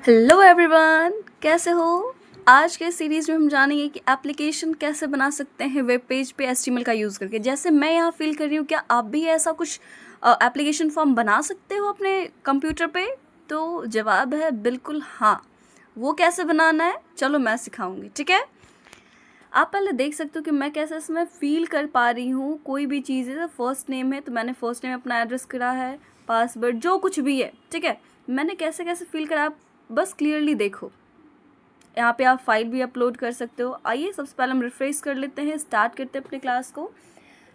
Hello everyone, कैसे हो। आज के सीरीज़ में हम जानेंगे कि एप्लीकेशन कैसे बना सकते हैं वेब पेज पे एचटीएमएल का यूज़ करके। जैसे मैं यहाँ फील कर रही हूँ, क्या आप भी ऐसा कुछ एप्लीकेशन फॉर्म बना सकते हो अपने कंप्यूटर पे? तो जवाब है बिल्कुल हाँ। वो कैसे बनाना है, चलो मैं सिखाऊंगी, ठीक है। आप पहले देख सकते हो कि मैं कैसे इसमें फील कर पा रही हूँ। कोई भी चीज़ है, फर्स्ट नेम है तो मैंने फर्स्ट नेम अपना एड्रेस करा है, पासवर्ड जो कुछ भी है, ठीक है। मैंने कैसे कैसे फील करा, आप बस क्लियरली देखो। यहाँ पे आप फाइल भी अपलोड कर सकते हो। आइए सबसे पहले हम रिफ्रेश कर लेते हैं, स्टार्ट करते हैं अपने क्लास को।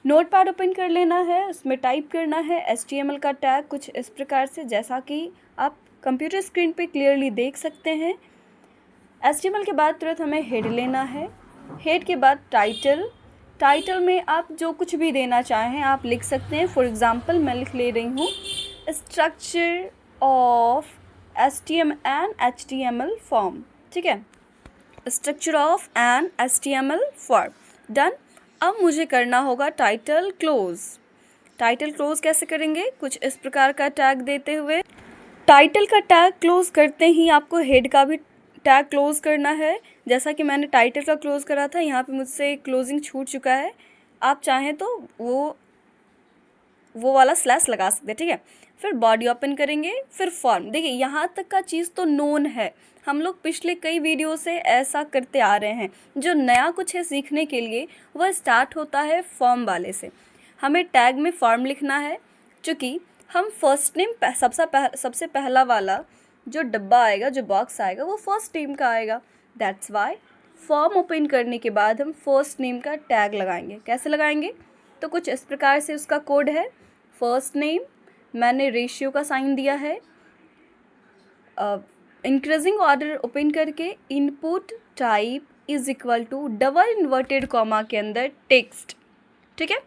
नोटपैड ओपन कर लेना है, उसमें टाइप करना है एचटीएमएल का टैग कुछ इस प्रकार से, जैसा कि आप कंप्यूटर स्क्रीन पे क्लियरली देख सकते हैं। एचटीएमएल के बाद तुरंत हमें हेड लेना है, हेड के बाद टाइटल में आप जो कुछ भी देना चाहें आप लिख सकते हैं। फॉर एग्जांपल मैं लिख ले रही हूँ स्ट्रक्चर ऑफ HTML फॉर्म, ठीक है। Structure of an HTML form done. अब मुझे करना होगा टाइटल क्लोज। टाइटल क्लोज कैसे करेंगे, कुछ इस प्रकार का टैग देते हुए। टाइटल का टैग क्लोज करते ही आपको हेड का भी टैग क्लोज करना है। जैसा कि मैंने टाइटल का क्लोज करा था, यहाँ पे मुझसे क्लोजिंग छूट चुका है। आप चाहें तो वो वाला स्लैश लगा सकते हैं, ठीक है। फिर बॉडी ओपन करेंगे, फिर फॉर्म। देखिए यहाँ तक का चीज़ तो नोन है, हम लोग पिछले कई वीडियो से ऐसा करते आ रहे हैं। जो नया कुछ है सीखने के लिए, वह स्टार्ट होता है फॉर्म वाले से। हमें टैग में फॉर्म लिखना है, चूँकि हम फर्स्ट नेम सबसे पहला वाला जो डब्बा आएगा, जो बॉक्स आएगा, वो फर्स्ट नेम का आएगा। दैट्स वाई फॉर्म ओपन करने के बाद हम फर्स्ट नेम का टैग लगाएंगे। कैसे लगाएंगे, तो कुछ इस प्रकार से उसका कोड है। फर्स्ट नेम, मैंने रेशियो का साइन दिया है। इंक्रीजिंग ऑर्डर ओपन करके input type is equal to double inverted comma के अंदर टेक्स्ट, ठीक है।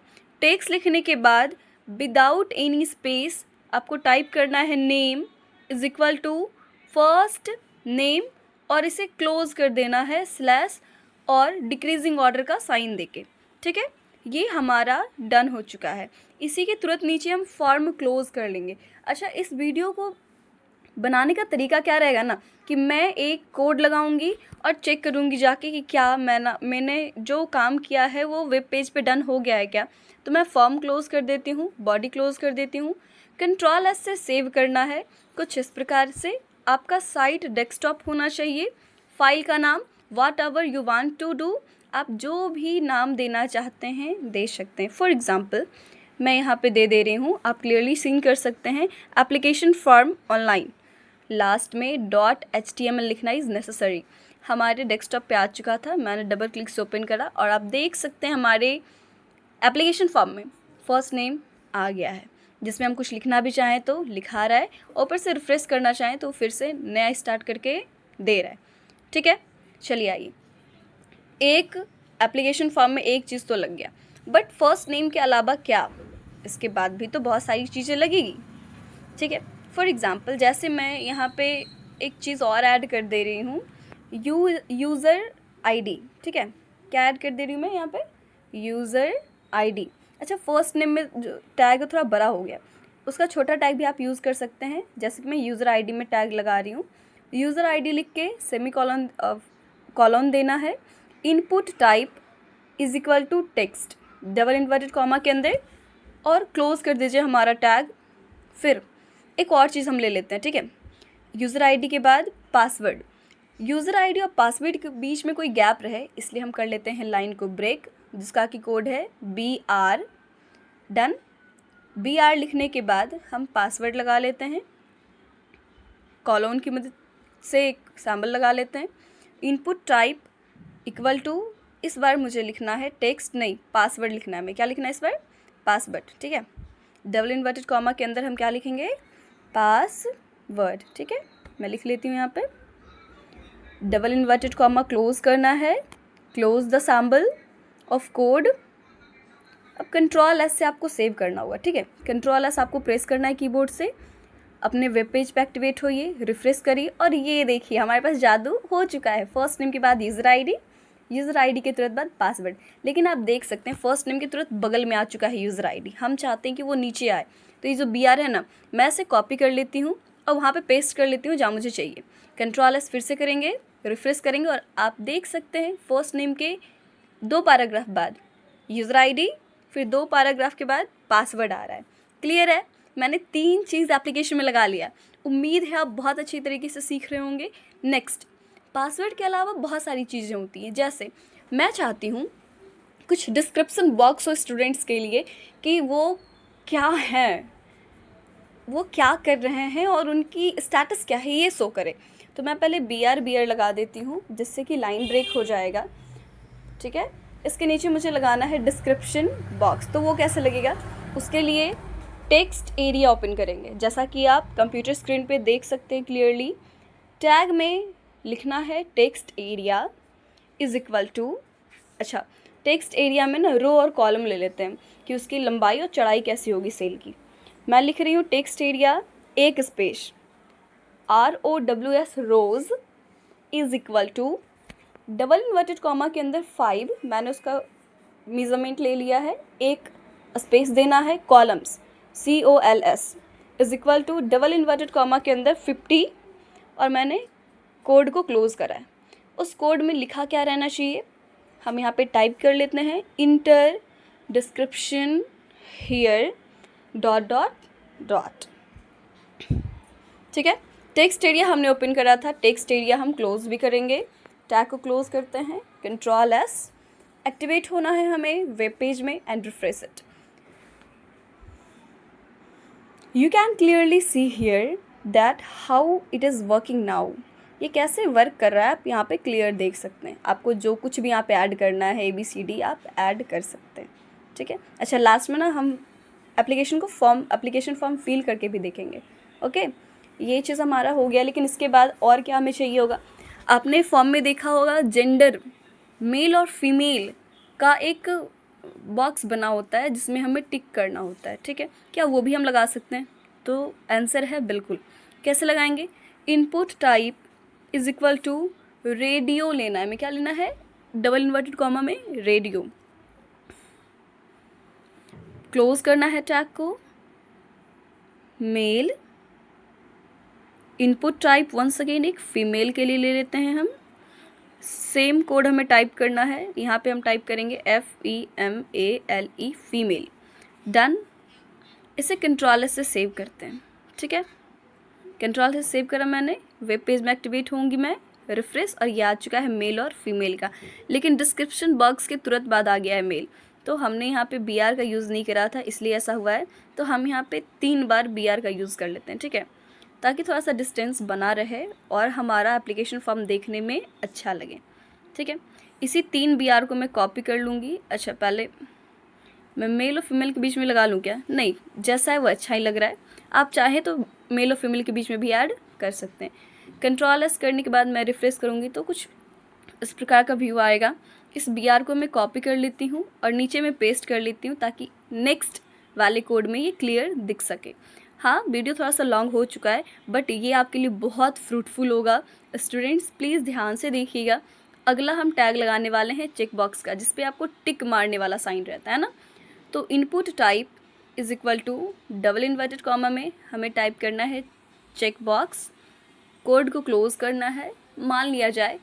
टेक्स्ट लिखने के बाद विदाउट एनी स्पेस आपको टाइप करना है name is equal to first name, और इसे क्लोज कर देना है स्लैश और डिक्रीजिंग ऑर्डर का साइन देके, ठीक है। ये हमारा डन हो चुका है। इसी के तुरंत नीचे हम फॉर्म क्लोज कर लेंगे। अच्छा, इस वीडियो को बनाने का तरीका क्या रहेगा ना, कि मैं एक कोड लगाऊंगी और चेक करूंगी जाके कि क्या मैंने जो काम किया है वो वेब पेज पे डन हो गया है क्या। तो मैं फॉर्म क्लोज कर देती हूँ, बॉडी क्लोज कर देती हूँ। Ctrl+S से सेव करना है कुछ इस प्रकार से। आपका साइट डेस्कटॉप होना चाहिए। फाइल का नाम whatever you want to do, आप जो भी नाम देना चाहते हैं दे सकते हैं। फॉर एग्ज़ाम्पल मैं यहाँ पे दे रही हूँ, आप क्लियरली सीन कर सकते हैं, एप्लीकेशन फॉर्म ऑनलाइन। लास्ट में .html लिखना इज़ नेसेसरी। हमारे डेस्कटॉप पे आ चुका था, मैंने डबल क्लिक से ओपन करा और आप देख सकते हैं हमारे एप्लीकेशन फॉर्म में फर्स्ट नेम आ गया है। जिसमें हम कुछ लिखना भी चाहें तो लिखा रहा है, ऊपर से रिफ्रेश करना चाहें तो फिर से नया स्टार्ट करके दे रहा है, ठीक है। चलिए आइए, एक एप्लीकेशन फॉर्म में एक चीज़ तो लग गया, बट फर्स्ट नेम के अलावा क्या, इसके बाद भी तो बहुत सारी चीज़ें लगेगी, ठीक है। फॉर एग्ज़ाम्पल जैसे मैं यहाँ पे एक चीज़ और ऐड कर दे रही हूँ, यूज़र ID, ठीक है। क्या ऐड कर दे रही हूँ मैं यहाँ पे, यूज़र ID। अच्छा, फर्स्ट नेम में जो टैग है थोड़ा बड़ा हो गया, उसका छोटा टैग भी आप यूज़ कर सकते हैं। जैसे कि मैं यूज़र ID में टैग लगा रही हूँ। यूज़र ID लिख के सेमी कॉलन देना है। Input type is equal to text double inverted comma के अंदर, और क्लोज कर दीजिए हमारा टैग। फिर एक और चीज़ हम ले लेते हैं, ठीक है। यूज़र ID के बाद पासवर्ड। यूज़र ID और पासवर्ड के बीच में कोई गैप रहे, इसलिए हम कर लेते हैं लाइन को ब्रेक, जिसका कि कोड है BR। डन। BR लिखने के बाद हम पासवर्ड लगा लेते हैं, कॉलन की मदद से एक सैम्बल लगा लेते हैं। इनपुट टाइप इक्वल टू, इस बार मुझे लिखना है टेक्स्ट नहीं, पासवर्ड लिखना है। मैं क्या लिखना है इस बार, पासवर्ड, ठीक है। डबल इन्वर्टेड कॉमा के अंदर हम क्या लिखेंगे, पासवर्ड, ठीक है। मैं लिख लेती हूँ यहाँ पे, डबल इन्वर्टेड कॉमा क्लोज करना है, close the sample of code. अब Ctrl+S से आपको सेव करना होगा, ठीक है। Ctrl+S आपको प्रेस करना है कीबोर्ड से, अपने वेब पेज पे एक्टिवेट होइए, रिफ्रेश करिए, और ये देखिए हमारे पास जादू हो चुका है। फर्स्ट नेम के बाद यूज़र ID के तुरंत बाद पासवर्ड। लेकिन आप देख सकते हैं फर्स्ट नेम के तुरंत बगल में आ चुका है यूज़र ID। हम चाहते हैं कि वो नीचे आए, तो ये जो BR है ना, मैं इसे कॉपी कर लेती हूँ और वहाँ पे पेस्ट कर लेती हूँ जहाँ मुझे चाहिए। Ctrl+S फिर से करेंगे, रिफ्रेश करेंगे और आप देख सकते हैं फर्स्ट नेम के 2 पैराग्राफ बाद यूज़र आईडी, फिर 2 पैराग्राफ के बाद पासवर्ड आ रहा है। क्लियर है? मैंने 3 चीज़ एप्लीकेशन में लगा लिया। उम्मीद है आप बहुत अच्छी तरीके से सीख रहे होंगे। नेक्स्ट, पासवर्ड के अलावा बहुत सारी चीज़ें होती हैं, जैसे मैं चाहती हूँ कुछ डिस्क्रिप्शन बॉक्स हो स्टूडेंट्स के लिए कि वो क्या हैं, वो क्या कर रहे हैं और उनकी स्टेटस क्या है ये शो करे। तो मैं पहले BR लगा देती हूँ जिससे कि लाइन ब्रेक हो जाएगा। ठीक है, इसके नीचे मुझे लगाना है डिस्क्रिप्शन बॉक्स। तो वो कैसे लगेगा, उसके लिए टेक्स्ट एरिया ओपन करेंगे, जैसा कि आप कंप्यूटर स्क्रीन पे देख सकते हैं क्लियरली। टैग में लिखना है text area is equal to, अच्छा टेक्स्ट एरिया में ना रो और कॉलम ले लेते हैं कि उसकी लंबाई और चौड़ाई कैसी होगी सेल की। मैं लिख रही हूँ टेक्स्ट एरिया एक space ROWS rows is equal to double inverted comma के अंदर 5, मैंने उसका मेज़रमेंट ले लिया है, एक स्पेस देना है, columns COLS is equal to double inverted comma के अंदर 50 और मैंने कोड को क्लोज़ करा है। उस कोड में लिखा क्या रहना चाहिए, हम यहाँ पे टाइप कर लेते हैं इंटर डिस्क्रिप्शन हियर ... ठीक है, टेक्स्ट एरिया हमने ओपन करा था, टेक्स्ट एरिया हम क्लोज भी करेंगे। टैग को क्लोज करते हैं, Ctrl+S, एक्टिवेट होना है हमें वेब पेज में and refresh it. You can clearly see here that how it is working now. ये कैसे वर्क कर रहा है आप यहाँ पे क्लियर देख सकते हैं। आपको जो कुछ भी यहाँ पे ऐड करना है ABCD आप ऐड कर सकते हैं। ठीक है, अच्छा लास्ट में ना हम एप्लीकेशन फॉर्म फिल करके भी देखेंगे। ओके, ये चीज़ हमारा हो गया, लेकिन इसके बाद और क्या हमें चाहिए होगा। आपने फॉर्म में देखा होगा जेंडर मेल और फीमेल का एक बॉक्स बना होता है जिसमें हमें टिक करना होता है। ठीक है, क्या वो भी हम लगा सकते हैं? तो आंसर है बिल्कुल। कैसे लगाएंगे, input type is equal to radio लेना है, हमें क्या लेना है, डबल इन्वर्टेड कॉमा में रेडियो। क्लोज करना है टैग को, male, input type once again एक फीमेल के लिए ले लेते हैं हम। सेम कोड हमें टाइप करना है, यहाँ पे हम टाइप करेंगे FEMALE फीमेल। डन, इसे Ctrl+S से सेव करते हैं। ठीक है, Ctrl से सेव करा मैंने, वेब पेज में एक्टिवेट होंगी मैं, रिफ्रेश, और ये आ चुका है मेल और फीमेल का, लेकिन डिस्क्रिप्शन बॉक्स के तुरंत बाद आ गया है मेल। तो हमने यहाँ पे BR का यूज़ नहीं करा था इसलिए ऐसा हुआ है। तो हम यहाँ पे 3 बार BR का यूज़ कर लेते हैं। ठीक है, ताकि थोड़ा सा डिस्टेंस बना रहे और हमारा एप्लीकेशन फॉर्म देखने में अच्छा लगे। ठीक है, इसी 3 BR को मैं कॉपी कर लूँगी। अच्छा, पहले मैं मेल और फीमेल के बीच में लगा लूँ क्या? नहीं, जैसा है वो अच्छा ही लग रहा है। आप चाहे तो मेल और फीमेल के बीच में भी ऐड कर सकते हैं। Ctrl+S करने के बाद मैं रिफ्रेश करूँगी तो कुछ इस प्रकार का व्यू आएगा। इस BR को मैं कॉपी कर लेती हूँ और नीचे में पेस्ट कर लेती हूँ ताकि नेक्स्ट वाले कोड में ये क्लियर दिख सके। हाँ, वीडियो थोड़ा सा लॉन्ग हो चुका है बट ये आपके लिए बहुत फ्रूटफुल होगा। स्टूडेंट्स प्लीज़ ध्यान से देखिएगा। अगला हम टैग लगाने वाले हैं चेक बॉक्स का, जिस पे आपको टिक मारने वाला साइन रहता है ना। तो input type is equal to double inverted comma में हमें टाइप करना है चेक बॉक्स, कोड को क्लोज़ करना है। मान लिया जाए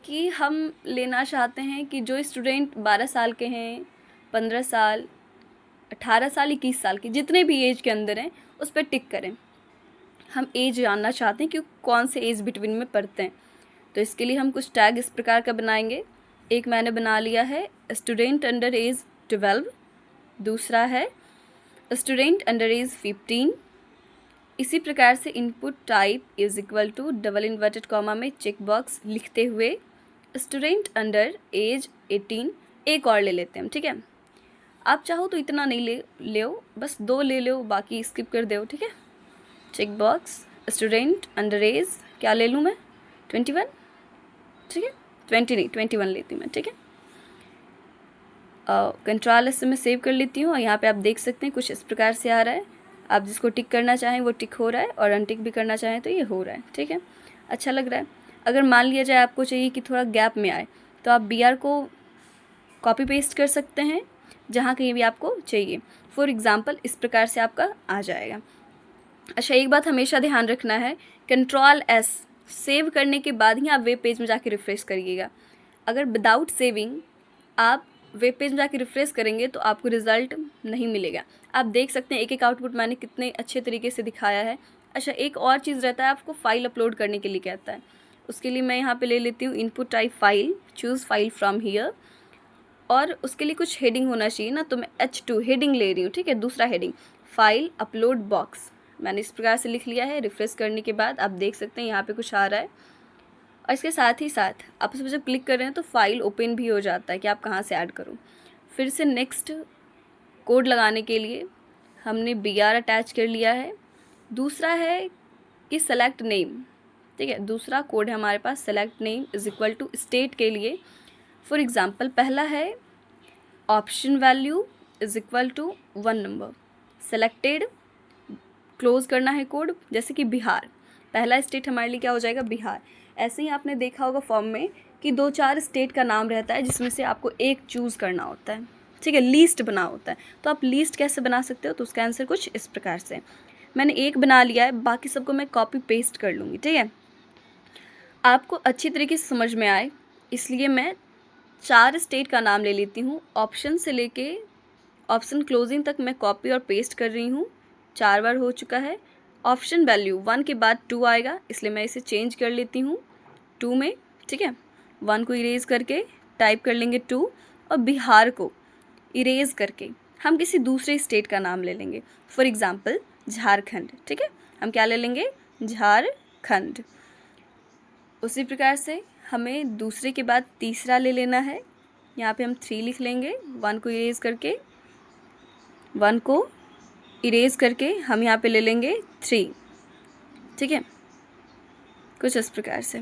कि हम लेना चाहते हैं कि जो स्टूडेंट 12 साल के हैं, 15 साल, 18 साल, 21 साल की, जितने भी एज के अंदर हैं उस पर टिक करें। हम एज जानना चाहते हैं कि कौन से एज बिटवीन में पढ़ते हैं। तो इसके लिए हम कुछ टैग इस प्रकार का बनाएंगे। एक मैंने बना लिया है स्टूडेंट अंडर एज 12, दूसरा है स्टूडेंट अंडर एज 15। इसी प्रकार से input type is equal to double inverted comma में चेक बॉक्स लिखते हुए स्टूडेंट अंडर एज 18 एक और ले लेते हैं। ठीक है, आप चाहो तो इतना नहीं ले बस 2 ले लो, बाकी स्किप कर दो। ठीक है, check box student under age क्या ले लूँ मैं, 21। ठीक है, 20 नहीं 21 लेती हूँ मैं। ठीक है, Ctrl+S से मैं सेव कर लेती हूँ और यहाँ पे आप देख सकते हैं कुछ इस प्रकार से आ रहा है। आप जिसको टिक करना चाहें वो टिक हो रहा है और अनटिक भी करना चाहें तो ये हो रहा है। ठीक है, अच्छा लग रहा है। अगर मान लिया जाए आपको चाहिए कि थोड़ा गैप में आए तो आप BR को कॉपी पेस्ट कर सकते हैं जहाँ कहीं भी आपको चाहिए। फॉर एग्ज़ाम्पल इस प्रकार से आपका आ जाएगा। अच्छा, एक बात हमेशा ध्यान रखना है, Ctrl+S सेव करने के बाद ही आप वेब पेज में जाके रिफ़्रेश करिएगा। अगर विदाउट सेविंग आप वेब पेज में जाके रिफ़्रेश करेंगे तो आपको रिज़ल्ट नहीं मिलेगा। आप देख सकते हैं एक-एक आउटपुट मैंने कितने अच्छे तरीके से दिखाया है। अच्छा, एक और चीज़ रहता है, आपको फ़ाइल अपलोड करने के लिए कहता है। उसके लिए मैं यहाँ पे ले लेती हूँ input type file, choose file from here, और उसके लिए कुछ हेडिंग होना चाहिए ना, तो मैं H2 हेडिंग ले रही हूँ, ठीक है। दूसरा हेडिंग फ़ाइल अपलोड बॉक्स मैंने इस प्रकार से लिख लिया है। रिफ़्रेश करने के बाद आप देख सकते हैं यहाँ पे कुछ आ रहा है, और इसके साथ ही साथ आप उस पर जब क्लिक कर रहे हैं तो फाइल ओपन भी हो जाता है कि आप कहाँ से ऐड करो। फिर से नेक्स्ट कोड लगाने के लिए हमने BR अटैच कर लिया है। दूसरा है कि सेलेक्ट नेम, ठीक है। दूसरा कोड है हमारे पास select name is equal to state के लिए। फॉर एग्ज़ाम्पल पहला है option value is equal to 1 number. Selected close करना है कोड, जैसे कि बिहार, पहला स्टेट हमारे लिए क्या हो जाएगा, बिहार। ऐसे ही आपने देखा होगा फॉर्म में कि 2-4 स्टेट का नाम रहता है जिसमें से आपको एक चूज़ करना होता है, ठीक है, लीस्ट बना होता है। तो आप लीस्ट कैसे बना सकते हो, तो उसका आंसर कुछ इस प्रकार से, मैंने एक बना लिया है, बाकी सबको मैं कॉपी पेस्ट कर लूँगी, ठीक है। आपको अच्छी तरीके से समझ में आए इसलिए मैं 4 स्टेट का नाम ले लेती हूँ। ऑप्शन से लेके ऑप्शन क्लोजिंग तक मैं कॉपी और पेस्ट कर रही हूँ। 4 बार हो चुका है। ऑप्शन वैल्यू 1 के बाद 2 आएगा, इसलिए मैं इसे चेंज कर लेती हूँ 2 में, ठीक है। 1 को इरेज करके टाइप कर लेंगे 2, और बिहार को इरेज करके हम किसी दूसरे स्टेट का नाम ले लेंगे। फॉर एग्ज़ाम्पल झारखंड, ठीक है, हम क्या ले लेंगे, झारखंड। उसी प्रकार से हमें दूसरे के बाद तीसरा ले लेना है। यहाँ पे हम 3 लिख लेंगे, 1 को इरेज करके, 1 को इरेज करके हम यहाँ पे ले लेंगे 3, ठीक है। कुछ इस प्रकार से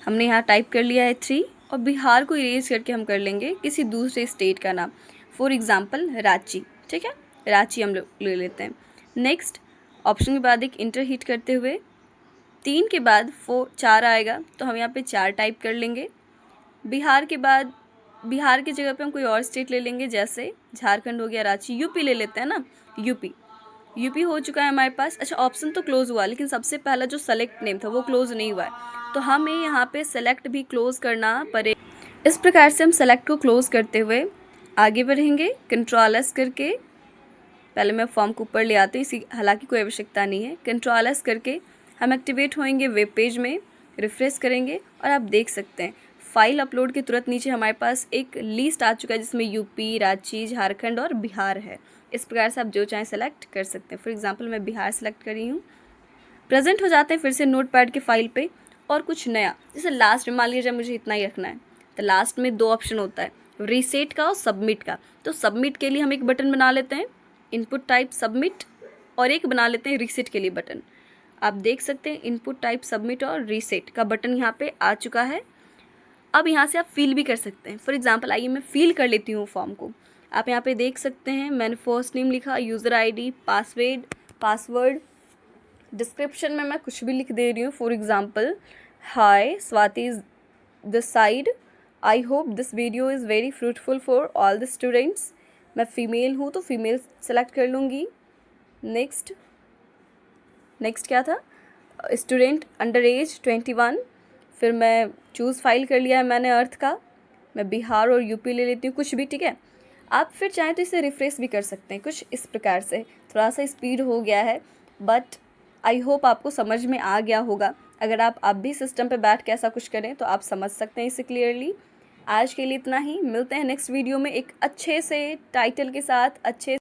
हमने यहाँ टाइप कर लिया है 3, और बिहार को इरेज करके हम कर लेंगे किसी दूसरे स्टेट का नाम, फॉर एग्ज़ाम्पल रांची, ठीक है, रांची हम ले लेते हैं। नेक्स्ट ऑप्शन के बाद एक इंटर हिट करते हुए 3 के बाद 4 आएगा, तो हम यहाँ पे 4 टाइप कर लेंगे। बिहार के बाद बिहार की जगह पे हम कोई और स्टेट ले लेंगे, जैसे झारखंड हो गया, रांची, यूपी ले लेते हैं ना, यूपी हो चुका है हमारे पास। अच्छा, ऑप्शन तो क्लोज़ हुआ, लेकिन सबसे पहला जो सेलेक्ट नेम था वो क्लोज़ नहीं हुआ है, तो हमें यहाँ पे सेलेक्ट भी क्लोज़ करना पड़ेगा। इस प्रकार से हम सेलेक्ट को क्लोज़ करते हुए आगे बढ़ेंगे Ctrl+S करके। पहले मैं फॉर्म को ऊपर ले आती हूँ, इसी हालांकि कोई आवश्यकता नहीं है। Ctrl+S करके हम एक्टिवेट होएंगे वेब पेज में, रिफ़्रेश करेंगे, और आप देख सकते हैं फ़ाइल अपलोड के तुरंत नीचे हमारे पास एक लिस्ट आ चुका है जिसमें यूपी, रांची, झारखंड और बिहार है। इस प्रकार से आप जो चाहें सेलेक्ट कर सकते हैं। फॉर एग्ज़ाम्पल मैं बिहार सेलेक्ट कर रही हूँ। प्रेजेंट हो जाते हैं फिर से नोटपैड के फाइल पे, और कुछ नया, जैसे लास्ट में मान लीजिए मुझे इतना ही रखना है, तो लास्ट में 2 ऑप्शन होता है, रीसेट का और सबमिट का। तो सबमिट के लिए हम एक बटन बना लेते हैं, इनपुट टाइप सबमिट, और एक बना लेते हैं रीसेट के लिए बटन। आप देख सकते हैं इनपुट टाइप सबमिट और रीसेट का बटन यहाँ पे आ चुका है। अब यहाँ से आप फिल भी कर सकते हैं। फॉर एग्ज़ाम्पल आइए मैं फिल कर लेती हूँ फॉर्म को। आप यहाँ पे देख सकते हैं मैंने फर्स्ट नेम लिखा, यूज़र ID, पासवर्ड, डिस्क्रिप्शन में मैं कुछ भी लिख दे रही हूँ। For example hi Swati is this side, I hope this video is very fruitful for all the students. मैं फ़ीमेल हूँ तो फीमेल सेलेक्ट कर लूँगी। नेक्स्ट क्या था, स्टूडेंट अंडर एज 21। फिर मैं चूज़ फाइल कर लिया है मैंने अर्थ का, मैं बिहार और यूपी ले लेती हूँ, कुछ भी, ठीक है। आप फिर चाहें तो इसे रिफ़्रेश भी कर सकते हैं कुछ इस प्रकार से। थोड़ा सा स्पीड हो गया है, बट आई होप आपको समझ में आ गया होगा। अगर आप भी सिस्टम पे बैठ के ऐसा कुछ करें तो आप समझ सकते हैं इसे क्लियरली। आज के लिए इतना ही, मिलते हैं नेक्स्ट वीडियो में एक अच्छे से टाइटल के साथ, अच्छे